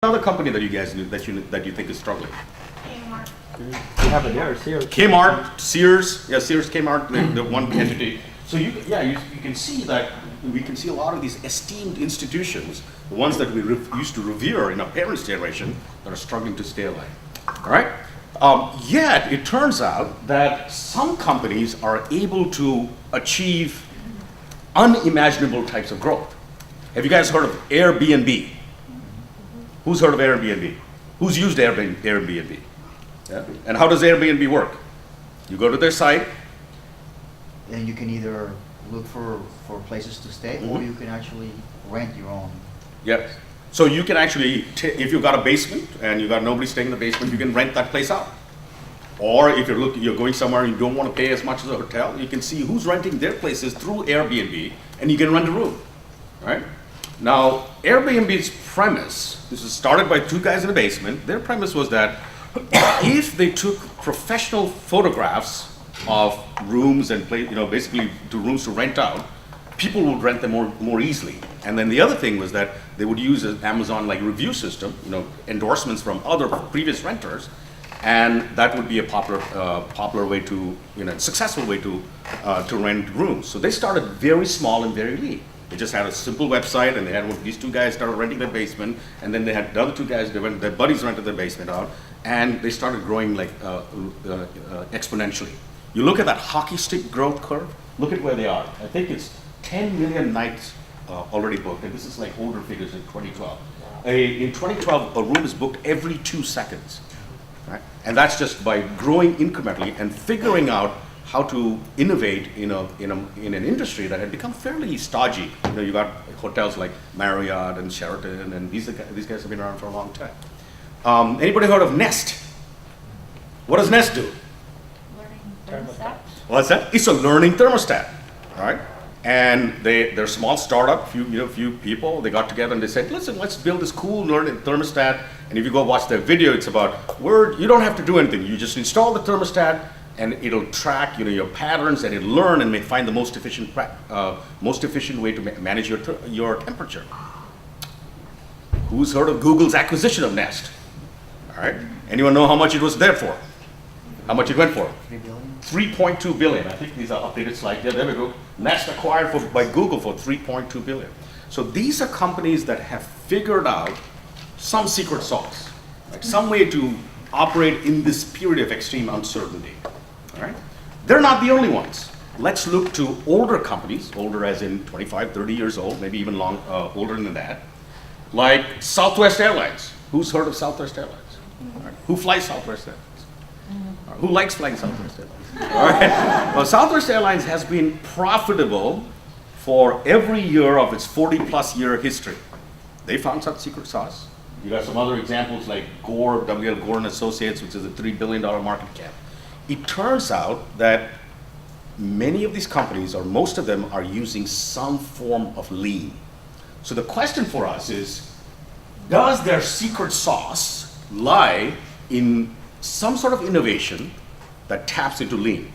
Another company that you guys knew that you think is struggling? Kmart. You have it there, Sears. Kmart, Sears, yeah, Sears, Kmart, the one entity. So you can see that we can see a lot of these esteemed institutions, the ones that we used to revere in our parents' generation, that are struggling to stay alive. All right. Yet it turns out that some companies are able to achieve unimaginable types of growth. Have you guys heard of Airbnb? Who's heard of Airbnb? Who's used Airbnb? Yeah. And how does Airbnb work? You go to their site. And you can either look for places to stay, or you can actually rent your own. Yes. So you can actually, if you've got a basement and you've got nobody staying in the basement, you can rent that place out. Or if you're going somewhere and you don't want to pay as much as a hotel, you can see who's renting their places through Airbnb, and you can rent a room, right? Now, Airbnb's premise, this is started by two guys in a basement. Their premise was that if they took professional photographs of rooms and basically to rooms to rent out, people would rent them more easily. And then the other thing was that they would use an Amazon-like review system, endorsements from other previous renters, and that would be a popular way to, successful way to rent rooms. So they started very small and very lean. They just had a simple website, and they had these two guys started renting their basement, and then they had the other two guys, their buddies rented their basement out, and they started growing like exponentially. You look at that hockey stick growth curve, look at where they are. I think it's 10 million nights already booked, and this is like older figures in 2012. In 2012, a room is booked every 2 seconds, right? And that's just by growing incrementally and figuring out how to innovate in an industry that had become fairly stodgy. You got hotels like Marriott and Sheraton, and these guys have been around for a long time. Anybody heard of Nest? What does Nest do? Learning thermostat. What's that? It's a learning thermostat, all right? And they're a small startup, few people. They got together and they said, listen, let's build this cool learning thermostat. And if you go watch their video, it's about you don't have to do anything. You just install the thermostat, and it'll track your patterns, and it'll learn and may find the most efficient way to manage your temperature. Who's heard of Google's acquisition of Nest? All right. Anyone know how much it was there for? How much it went for? 3 billion? 3.2 billion. I think these are updated slides. Yeah, there we go. Nest acquired by Google for 3.2 billion. So these are companies that have figured out some secret sauce, right? Some way to operate in this period of extreme uncertainty. All right? They're not the only ones. Let's look to older companies, older as in 25, 30 years old, maybe even older than that, like Southwest Airlines. Who's heard of Southwest Airlines? All right. Who flies Southwest Airlines? All right. Who likes flying Southwest Airlines? All right. Well, Southwest Airlines has been profitable for every year of its 40-plus year history. They found some secret sauce. You got some other examples like Gore, W.L. Gore and Associates, which is a $3 billion market cap. It turns out that many of these companies, or most of them, are using some form of lean. So the question for us is, does their secret sauce lie in some sort of innovation that taps into lean?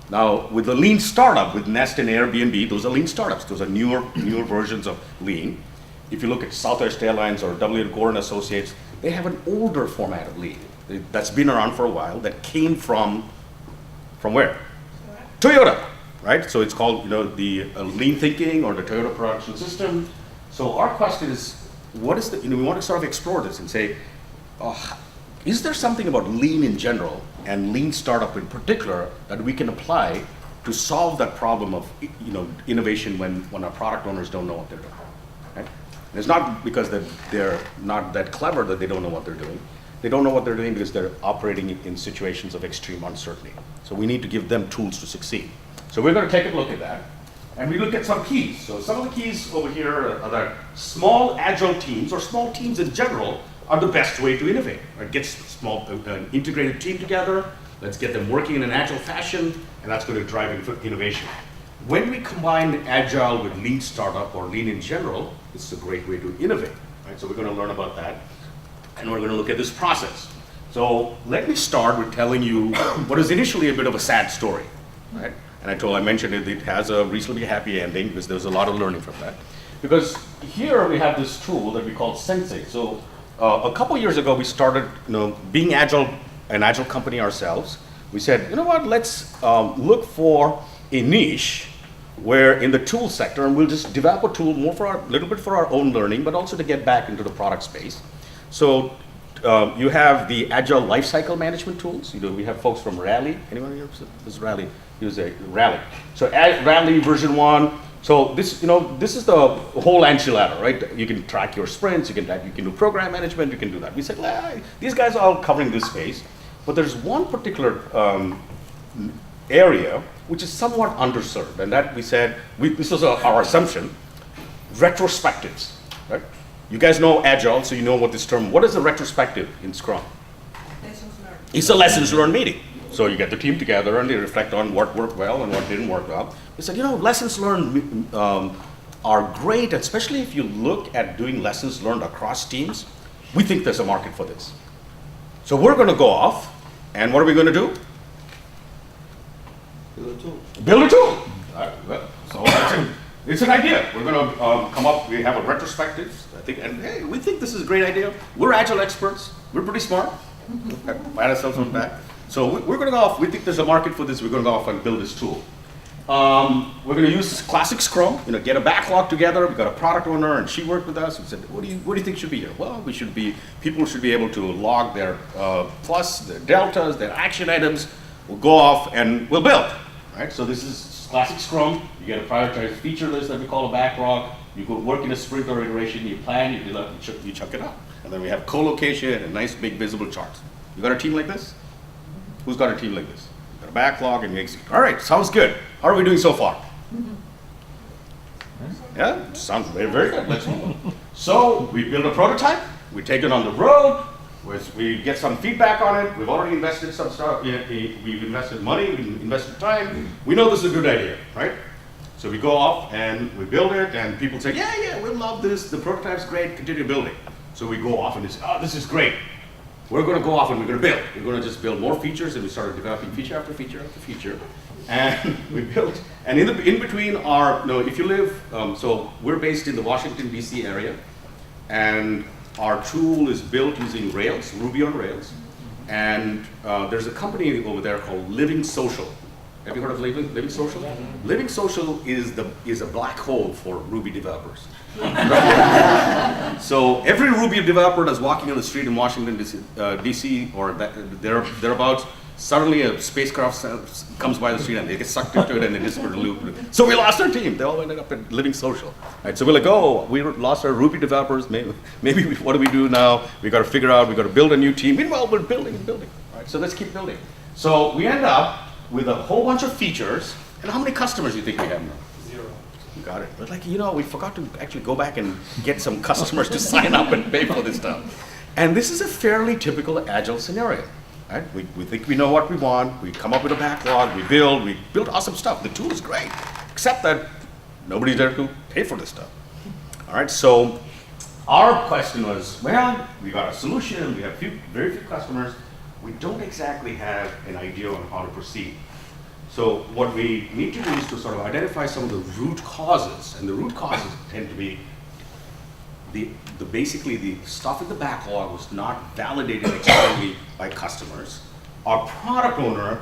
Now, with the lean startup, with Nest and Airbnb, those are lean startups. Those are newer versions of lean. If you look at Southwest Airlines or W.L. Gore and Associates, they have an older format of lean that's been around for a while, that came from where? Toyota, right? So it's called the lean thinking or the Toyota production system. So our question is, what is we want to sort of explore this and say, is there something about lean in general and lean startup in particular that we can apply to solve that problem of innovation when our product owners don't know what they're doing? Right? And it's not because they're not that clever that they don't know what they're doing. They don't know what they're doing because they're operating in situations of extreme uncertainty. So we need to give them tools to succeed. So we're going to take a look at that. And we look at some keys. So some of the keys over here are that small agile teams, or small teams in general, are the best way to innovate. Right? Get an integrated team together. Let's get them working in an agile fashion, and that's going to drive innovation. When we combine agile with lean startup or lean in general, it's a great way to innovate. Right? So we're going to learn about that. And we're going to look at this process. So let me start with telling you what is initially a bit of a sad story, right? And I mentioned it has a reasonably happy ending because there's a lot of learning from that. Because here we have this tool that we call Sensei. So a couple years ago, we started, being an agile company ourselves. We said, you know what, let's look for a niche where in the tool sector, and we'll just develop a tool more for little bit for our own learning, but also to get back into the product space. So you have the agile lifecycle management tools. We have folks from Rally. Anyone here? This is Rally. Use a Rally. So Rally version 1. So this is the whole enchilada, right? You can track your sprints. You can do program management. You can do that. We said, these guys are all covering this space, but there's one particular area which is somewhat underserved, and that we said, this was our assumption, retrospectives, right? You guys know Agile, so you know what is a retrospective in Scrum? Lessons learned. It's a lessons learned meeting. So you get the team together and they reflect on what worked well and what didn't work well. We said, lessons learned are great, especially if you look at doing lessons learned across teams. We think there's a market for this. So we're going to go off, and what are we going to do? Build a tool. So it's an idea. We're going to come up. We have a retrospective, I think, and hey, we think this is a great idea. We're agile experts. We're pretty smart. Pat ourselves on the back. So we're going to go off. We think there's a market for this. We're going to go off and build this tool. We're going to use classic Scrum. Get a backlog together. We've got a product owner, and she worked with us. We said, what do you think should be here? Well, people should be able to log their plus, their deltas, their action items. We'll go off and we'll build. Right? So this is classic Scrum. You get a prioritized feature list that we call a backlog. You go work in a sprint or iteration. You plan. You chuck it up, and then we have co-location and nice big visible charts. You got a team like this? Who's got a team like this? Got a backlog and you execute. All right, sounds good. How are we doing so far? Yeah, sounds very, very good. Let's move on. So we build a prototype. We take it on the road. We get some feedback on it. We've already invested some stuff. We've invested money. We've invested time. We know this is a good idea, right? So we go off and we build it, and people say, yeah, we love this. The prototype's great. Continue building. So we go off and say, this is great. We're going to go off and we're going to build. We're going to just build more features, and we started developing feature after feature after feature. And we built, and in between if you live, so we're based in the Washington, D.C. area, and our tool is built using Rails, Ruby on Rails. And there's a company over there called Living Social. Have you heard of Living Social? Living Social is a black hole for Ruby developers. So every Ruby developer that's walking on the street in Washington, D.C. or thereabouts, suddenly a spacecraft comes by the street and they get sucked into it and they disappear to loop. So we lost our team. They all ended up at Living Social. Right? So we're like, we lost our Ruby developers. Maybe what do we do now? We got to figure out. We got to build a new team. Meanwhile, we're building and building. Right? So let's keep building. So we end up with a whole bunch of features. And how many customers do you think we have now? 0. You got it. But we forgot to actually go back and get some customers to sign up and pay for this stuff. And this is a fairly typical agile scenario. Right? We think we know what we want. We come up with a backlog. We build awesome stuff. The tool is great, except that nobody's there to pay for this stuff. All right. So our question was, we got a solution. We have very few customers. We don't exactly have an idea on how to proceed. So what we need to do is to sort of identify some of the root causes, and the root causes tend to be basically the stuff in the backlog was not validated externally by customers. Our product owner,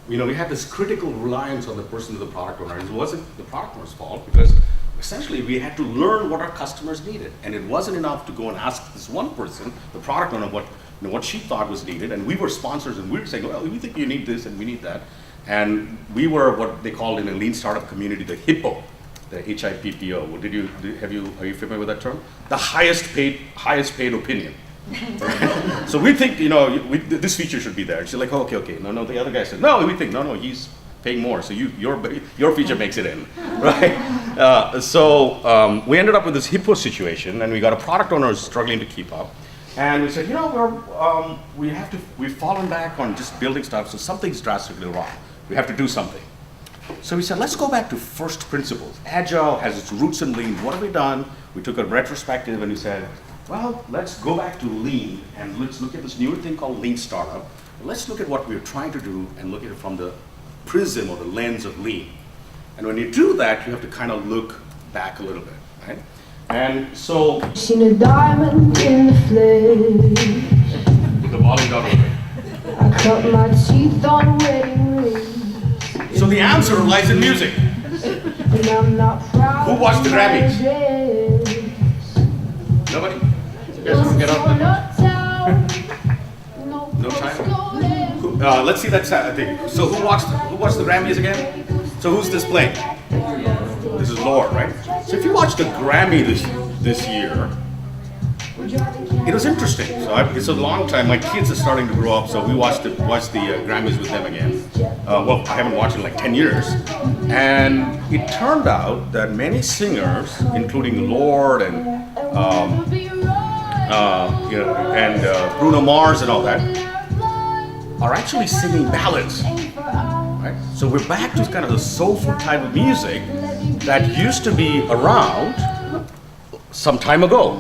we had this critical reliance on the person of the product owner, and it wasn't the product owner's fault because essentially we had to learn what our customers needed, and it wasn't enough to go and ask this one person, the product owner, what she thought was needed, and we were sponsors and we were saying, well, we think you need this and we need that, and we were what they called in a lean startup community the HIPPO. The HIPPO. Are you familiar with that term? The highest paid opinion. So we think, this feature should be there. She's like, okay. No, the other guy said, no, we think, no, he's paying more, so your feature makes it in, right? So we ended up with this HIPPO situation, and we got a product owner who's struggling to keep up. And we said, we've fallen back on just building stuff, so something's drastically wrong. We have to do something. So we said, let's go back to first principles. Agile has its roots in lean. What have we done? We took a retrospective and we said, let's go back to lean and let's look at this new thing called lean startup. Let's look at what we're trying to do and look at it from the prism or the lens of lean. And when you do that, you have to kind of look back a little bit, right? And so, Seen a diamond in the flesh. put the volume down a little bit. I cut my teeth on wedding rings. So the answer lies in music. And I'm not proud. Who watched the of my Grammys? dress. Nobody? You guys want to get up? No, No time? Let's see that thing. So who watched the Grammys again? So who's this playing? This is Lord, right? So if you watch the Grammy this year, it was interesting. So it's a long time. My kids are starting to grow up, so we watched the Grammys with them again. Well, I haven't watched it in like 10 years. And it turned out that many singers, including Lord and Bruno Mars and all that, are actually singing ballads. Right? So we're back to kind of the soulful type of music that used to be around some time ago.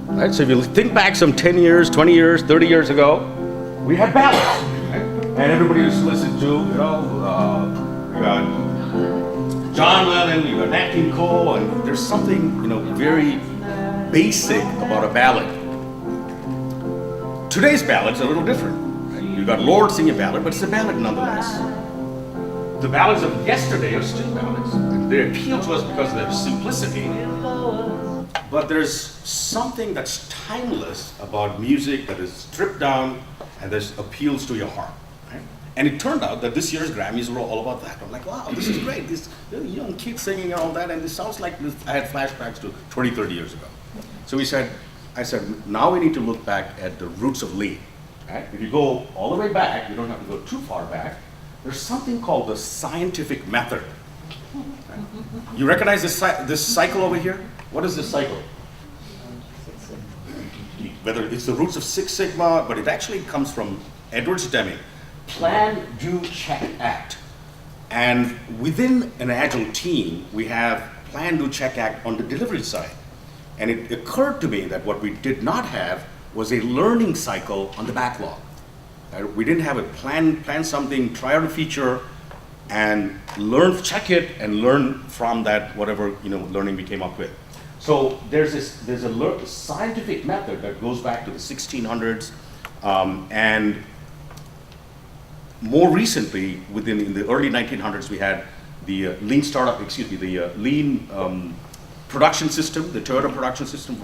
Right? So if you think back some 10 years, 20 years, 30 years ago, we had ballads. Right? And everybody used to listen to, you got John Lennon, you got Nat King Cole, and there's something, very basic about a ballad. Today's ballad's a little different. Right? You got Lord singing a ballad, but it's a ballad nonetheless. The ballads of yesterday are still ballads. They appeal to us because of their simplicity. But there's something that's timeless about music that is stripped down and that appeals to your heart. Right? And it turned out that this year's Grammys were all about that. I'm like, wow, this is great. These young kids singing and all that, and it sounds like I had flashbacks to 20, 30 years ago. So I said, now we need to look back at the roots of Lee. Right? If you go all the way back, you don't have to go too far back. There's something called the scientific method. Right? You recognize this cycle over here? What is this cycle? Whether it's the roots of Six Sigma, but it actually comes from Edward Deming. Plan, do, check, act. And within an agile team, we have plan, do, check, act on the delivery side. And it occurred to me that what we did not have was a learning cycle on the backlog. We didn't have a plan something, try out a feature, and check it, and learn from that whatever learning we came up with. So there's a scientific method that goes back to the 1600s, and more recently, in the early 1900s, we had the lean production system, the Toyota production system